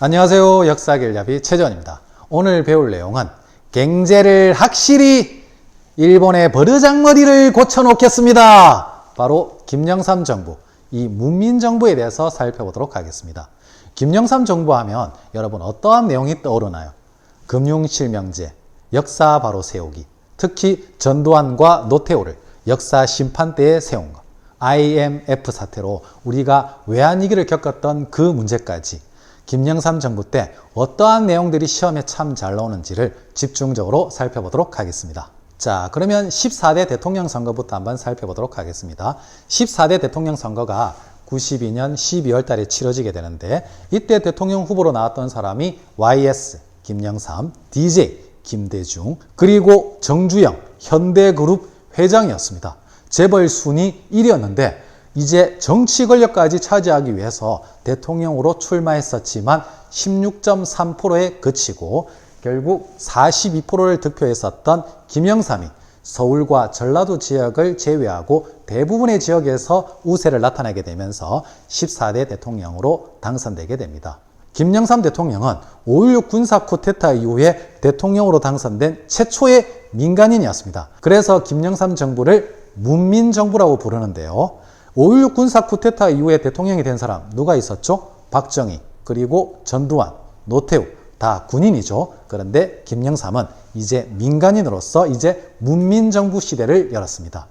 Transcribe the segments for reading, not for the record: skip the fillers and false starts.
안녕하세요. 역사길잡이 최전입니다. 오늘 배울 내용은 갱제를 확실히 일본의 버르장머리를 고쳐놓겠습니다. 바로 김영삼 정부, 이 문민정부에 대해서 살펴보도록 하겠습니다. 김영삼 정부 하면 여러분 어떠한 내용이 떠오르나요? 금융실명제, 역사 바로 세우기, 특히 전두환과 노태우를 역사 심판대에 세운 것, IMF 사태로 우리가 외환위기를 겪었던 그 문제까지 김영삼 정부 때 어떠한 내용들이 시험에 참 잘 나오는지를 집중적으로 살펴보도록 하겠습니다. 자, 그러면 14대 대통령 선거부터 한번 살펴보도록 하겠습니다. 14대 대통령 선거가 92년 12월 달에 치러지게 되는데 이때 대통령 후보로 나왔던 사람이 YS, 김영삼, DJ, 김대중, 그리고 정주영, 현대그룹 회장이었습니다. 재벌 순위 1위였는데 이제 정치 권력까지 차지하기 위해서 대통령으로 출마했었지만 16.3%에 그치고 결국 42%를 득표했었던 김영삼이 서울과 전라도 지역을 제외하고 대부분의 지역에서 우세를 나타내게 되면서 14대 대통령으로 당선되게 됩니다. 김영삼 대통령은 5.16 군사 쿠데타 이후에 대통령으로 당선된 최초의 민간인이었습니다. 그래서 김영삼 정부를 문민정부라고 부르는데요. 5.16 군사 쿠데타 이후에 대통령이 된 사람 누가 있었죠? 박정희, 그리고 전두환, 노태우 다 군인이죠. 그런데 김영삼은 이제 민간인으로서 이제 문민정부 시대를 열었습니다.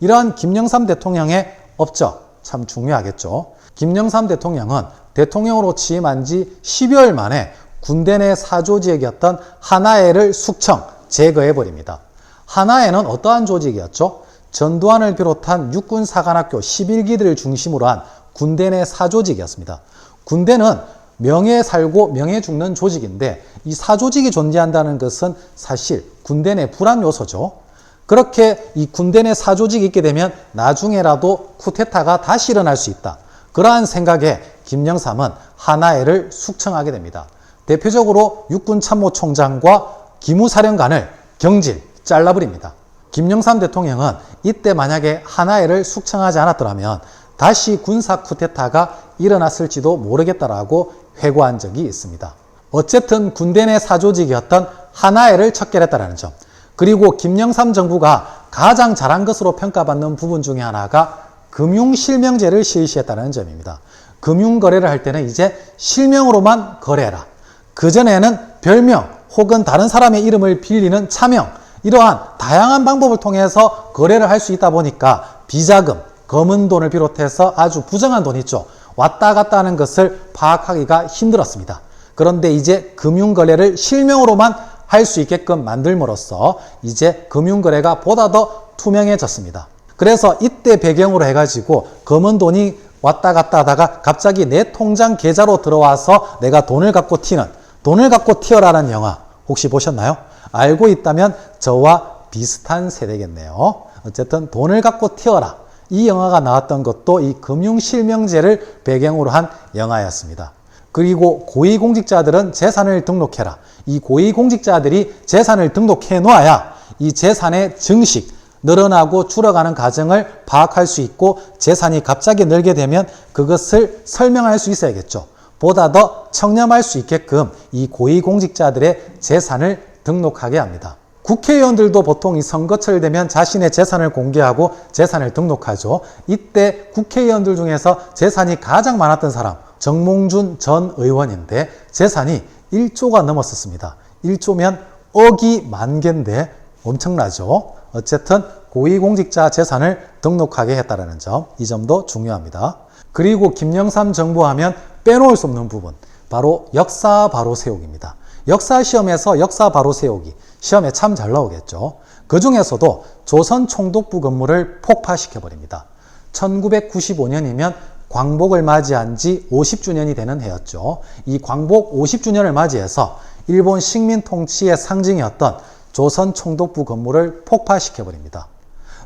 이러한 김영삼 대통령의 업적 참 중요하겠죠. 김영삼 대통령은 대통령으로 취임한 지 10여일 만에 군대 내 사조직이었던 하나회를 숙청, 제거해버립니다. 하나회는 어떠한 조직이었죠? 전두환을 비롯한 육군사관학교 11기들을 중심으로 한 군대 내 사조직이었습니다. 군대는 명예 살고 명예 죽는 조직인데 이 사조직이 존재한다는 것은 사실 군대 내 불안 요소죠. 그렇게 이 군대 내 사조직이 있게 되면 나중에라도 쿠데타가 다시 일어날 수 있다. 그러한 생각에 김영삼은 하나회를 숙청하게 됩니다. 대표적으로 육군참모총장과 기무사령관을 경질, 잘라버립니다. 김영삼 대통령은 이때 만약에 하나회를 숙청하지 않았더라면 다시 군사 쿠데타가 일어났을지도 모르겠다라고 회고한 적이 있습니다. 어쨌든 군대 내 사조직이었던 하나회를 척결했다는 점, 그리고 김영삼 정부가 가장 잘한 것으로 평가받는 부분 중에 하나가 금융실명제를 실시했다는 점입니다. 금융거래를 할 때는 이제 실명으로만 거래해라. 그전에는 별명 혹은 다른 사람의 이름을 빌리는 차명, 이러한 다양한 방법을 통해서 거래를 할 수 있다 보니까 비자금, 검은 돈을 비롯해서 아주 부정한 돈 있죠. 왔다 갔다 하는 것을 파악하기가 힘들었습니다. 그런데 이제 금융거래를 실명으로만 할 수 있게끔 만들므로써 이제 금융거래가 보다 더 투명해졌습니다. 그래서 이때 배경으로 해가지고 검은 돈이 왔다 갔다 하다가 갑자기 내 통장 계좌로 들어와서 내가 돈을 갖고 튀는, 돈을 갖고 튀어라는 영화 혹시 보셨나요? 알고 있다면 저와 비슷한 세대겠네요. 어쨌든 돈을 갖고 튀어라. 이 영화가 나왔던 것도 이 금융실명제를 배경으로 한 영화였습니다. 그리고 고위공직자들은 재산을 등록해라. 이 고위공직자들이 재산을 등록해 놓아야 이 재산의 증식, 늘어나고 줄어가는 과정을 파악할 수 있고 재산이 갑자기 늘게 되면 그것을 설명할 수 있어야겠죠. 보다 더 청렴할 수 있게끔 이 고위공직자들의 재산을 등록하게 합니다. 국회의원들도 보통 이 선거철 되면 자신의 재산을 공개하고 재산을 등록하죠. 이때 국회의원들 중에서 재산이 가장 많았던 사람 정몽준 전 의원인데 재산이 1조가 넘었었습니다. 1조면 억이 만 개인데 엄청나죠. 어쨌든 고위공직자 재산을 등록하게 했다는 점, 이 점도 중요합니다. 그리고 김영삼 정부 하면 빼놓을 수 없는 부분, 바로 역사 바로 세우기입니다. 역사 시험에서 역사 바로 세우기, 시험에 참 잘 나오겠죠. 그 중에서도 조선 총독부 건물을 폭파시켜버립니다. 1995년이면 광복을 맞이한 지 50주년이 되는 해였죠. 이 광복 50주년을 맞이해서 일본 식민 통치의 상징이었던 조선 총독부 건물을 폭파시켜버립니다.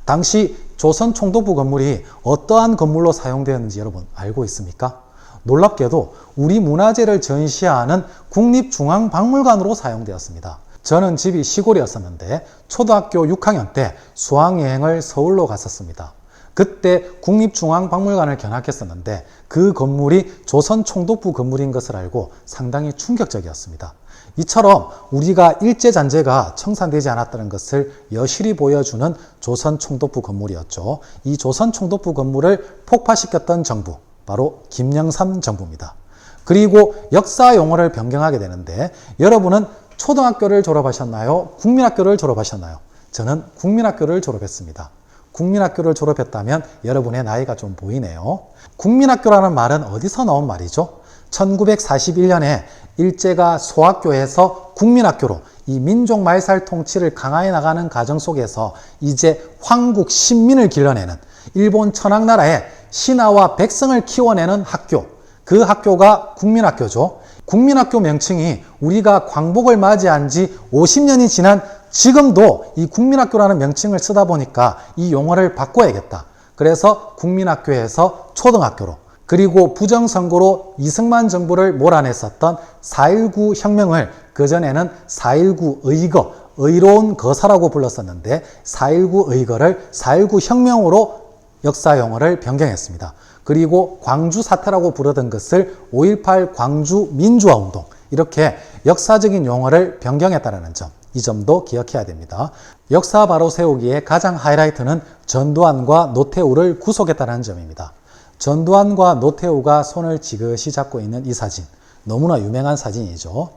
당시 조선 총독부 건물이 어떠한 건물로 사용되었는지 여러분 알고 있습니까? 놀랍게도 우리 문화재를 전시하는 국립중앙박물관으로 사용되었습니다. 저는 집이 시골이었었는데 초등학교 6학년 때 수학여행을 서울로 갔었습니다. 그때 국립중앙박물관을 견학했었는데 그 건물이 조선총독부 건물인 것을 알고 상당히 충격적이었습니다. 이처럼 우리가 일제잔재가 청산되지 않았다는 것을 여실히 보여주는 조선총독부 건물이었죠. 이 조선총독부 건물을 폭파시켰던 정부, 바로 김영삼 정부입니다. 그리고 역사 용어를 변경하게 되는데 여러분은 초등학교를 졸업하셨나요? 국민학교를 졸업하셨나요? 저는 국민학교를 졸업했습니다. 국민학교를 졸업했다면 여러분의 나이가 좀 보이네요. 국민학교라는 말은 어디서 나온 말이죠? 1941년에 일제가 소학교에서 국민학교로 이 민족 말살 통치를 강화해 나가는 과정 속에서 이제 황국 신민을 길러내는 일본 천황나라의 신하와 백성을 키워내는 학교, 그 학교가 국민학교죠. 국민학교 명칭이 우리가 광복을 맞이한 지 50년이 지난 지금도 이 국민학교라는 명칭을 쓰다 보니까 이 용어를 바꿔야겠다. 그래서 국민학교에서 초등학교로, 그리고 부정선거로 이승만 정부를 몰아냈었던 4.19 혁명을 그전에는 4.19 의거, 의로운 거사라고 불렀었는데 4.19 의거를 4.19 혁명으로 역사 용어를 변경했습니다. 그리고 광주 사태라고 부르던 것을 5.18 광주 민주화 운동, 이렇게 역사적인 용어를 변경했다는 점, 이 점도 기억해야 됩니다. 역사 바로 세우기에 가장 하이라이트는 전두환과 노태우를 구속했다는 점입니다. 전두환과 노태우가 손을 지그시 잡고 있는 이 사진, 너무나 유명한 사진이죠.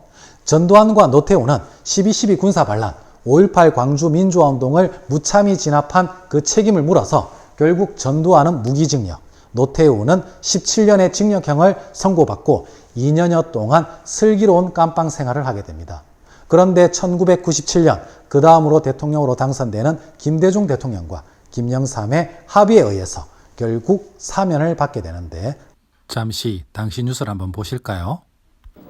전두환과 노태우는 12.12 군사반란, 5.18 광주 민주화 운동을 무참히 진압한 그 책임을 물어서 결국 전두환은 무기징역, 노태우는 17년의 징역형을 선고받고 2년여 동안 슬기로운 깜빵 생활을 하게 됩니다. 그런데 1997년 그 다음으로 대통령으로 당선되는 김대중 대통령과 김영삼의 합의에 의해서 결국 사면을 받게 되는데, 잠시 당시 뉴스를 한번 보실까요?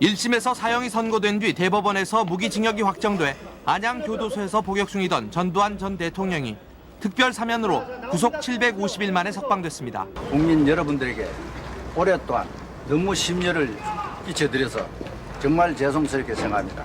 1심에서 사형이 선고된 뒤 대법원에서 무기징역이 확정돼 안양교도소에서 복역 중이던 전두환 전 대통령이 특별 사면으로 구속 750일 만에 석방됐습니다. 국민 여러분들에게 오랫동안 너무 심려를 끼쳐드려서 정말 죄송스럽게 생각합니다.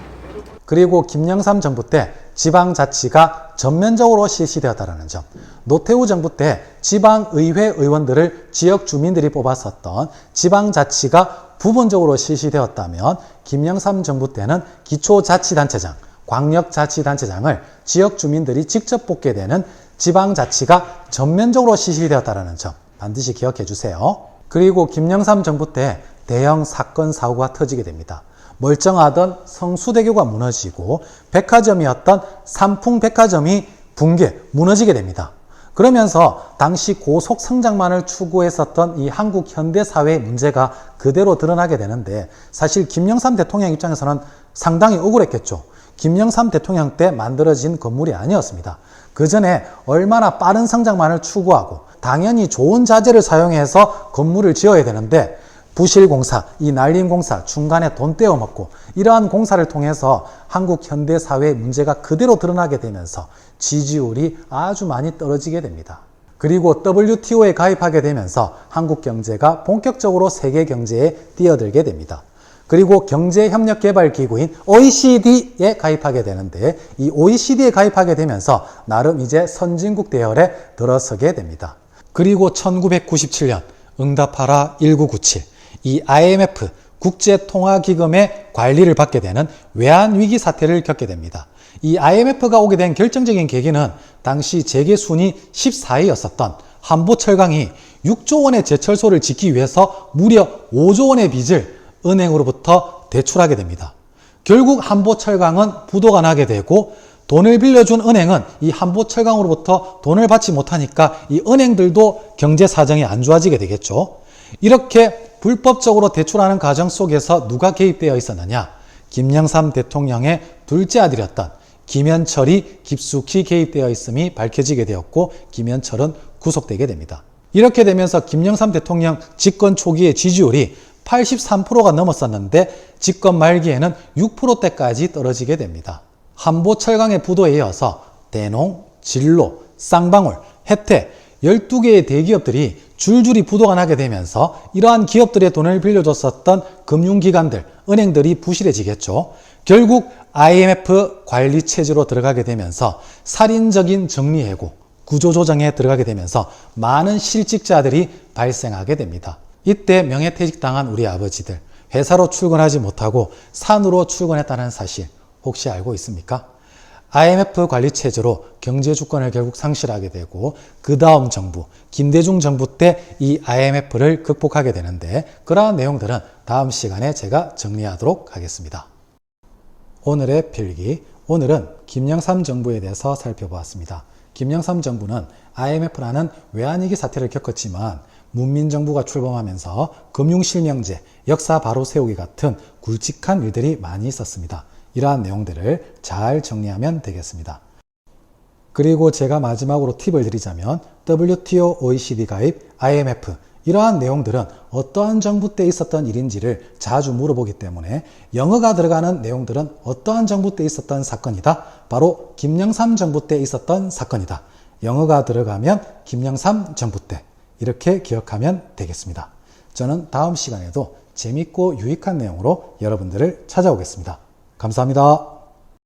그리고 김영삼 정부 때 지방자치가 전면적으로 실시되었다는 점, 노태우 정부 때 지방의회 의원들을 지역 주민들이 뽑았었던 지방자치가 부분적으로 실시되었다면 김영삼 정부 때는 기초자치단체장, 광역자치단체장을 지역 주민들이 직접 뽑게 되는 지방자치가 전면적으로 실시되었다는 점 반드시 기억해 주세요. 그리고 김영삼 정부 때 대형 사건 사고가 터지게 됩니다. 멀쩡하던 성수대교가 무너지고 백화점이었던 삼풍백화점이 붕괴, 무너지게 됩니다. 그러면서 당시 고속 성장만을 추구했었던 이 한국 현대사회의 문제가 그대로 드러나게 되는데, 사실 김영삼 대통령 입장에서는 상당히 억울했겠죠. 김영삼 대통령 때 만들어진 건물이 아니었습니다. 그 전에 얼마나 빠른 성장만을 추구하고 당연히 좋은 자재를 사용해서 건물을 지어야 되는데 부실공사, 이 날림공사, 중간에 돈 떼어먹고 이러한 공사를 통해서 한국 현대사회의 문제가 그대로 드러나게 되면서 지지율이 아주 많이 떨어지게 됩니다. 그리고 WTO에 가입하게 되면서 한국 경제가 본격적으로 세계 경제에 뛰어들게 됩니다. 그리고 경제협력개발기구인 OECD에 가입하게 되는데, 이 OECD에 가입하게 되면서 나름 이제 선진국 대열에 들어서게 됩니다. 그리고 1997년 응답하라 1997, 이 IMF 국제통화기금의 관리를 받게 되는 외환위기 사태를 겪게 됩니다. 이 IMF가 오게 된 결정적인 계기는 당시 재계순위 14위였었던 한보철강이 6조 원의 제철소를 짓기 위해서 무려 5조 원의 빚을 은행으로부터 대출하게 됩니다. 결국 한보철강은 부도가 나게 되고, 돈을 빌려준 은행은 이 한보철강으로부터 돈을 받지 못하니까 이 은행들도 경제 사정이 안 좋아지게 되겠죠. 이렇게 불법적으로 대출하는 과정 속에서 누가 개입되어 있었느냐? 김영삼 대통령의 둘째 아들이었던 김현철이 깊숙이 개입되어 있음이 밝혀지게 되었고, 김현철은 구속되게 됩니다. 이렇게 되면서 김영삼 대통령 집권 초기의 지지율이 83%가 넘었었는데 집권 말기에는 6%대까지 떨어지게 됩니다. 한보철강의 부도에 이어서 대농, 진로, 쌍방울, 혜태 12개의 대기업들이 줄줄이 부도가 나게 되면서 이러한 기업들의 돈을 빌려줬었던 금융기관들, 은행들이 부실해지겠죠. 결국 IMF 관리 체제로 들어가게 되면서 살인적인 정리해고, 구조조정에 들어가게 되면서 많은 실직자들이 발생하게 됩니다. 이때 명예퇴직당한 우리 아버지들, 회사로 출근하지 못하고 산으로 출근했다는 사실 혹시 알고 있습니까? IMF 관리체제로 경제주권을 결국 상실하게 되고 그 다음 정부, 김대중 정부 때 이 IMF를 극복하게 되는데 그러한 내용들은 다음 시간에 제가 정리하도록 하겠습니다. 오늘의 필기, 오늘은 김영삼 정부에 대해서 살펴보았습니다. 김영삼 정부는 IMF라는 외환위기 사태를 겪었지만 문민정부가 출범하면서 금융실명제, 역사 바로 세우기 같은 굵직한 일들이 많이 있었습니다. 이러한 내용들을 잘 정리하면 되겠습니다. 그리고 제가 마지막으로 팁을 드리자면 WTO, OECD 가입, IMF 이러한 내용들은 어떠한 정부 때 있었던 일인지를 자주 물어보기 때문에 영어가 들어가는 내용들은 어떠한 정부 때 있었던 사건이다. 바로 김영삼 정부 때 있었던 사건이다. 영어가 들어가면 김영삼 정부 때 이렇게 기억하면 되겠습니다. 저는 다음 시간에도 재밌고 유익한 내용으로 여러분들을 찾아오겠습니다. 감사합니다.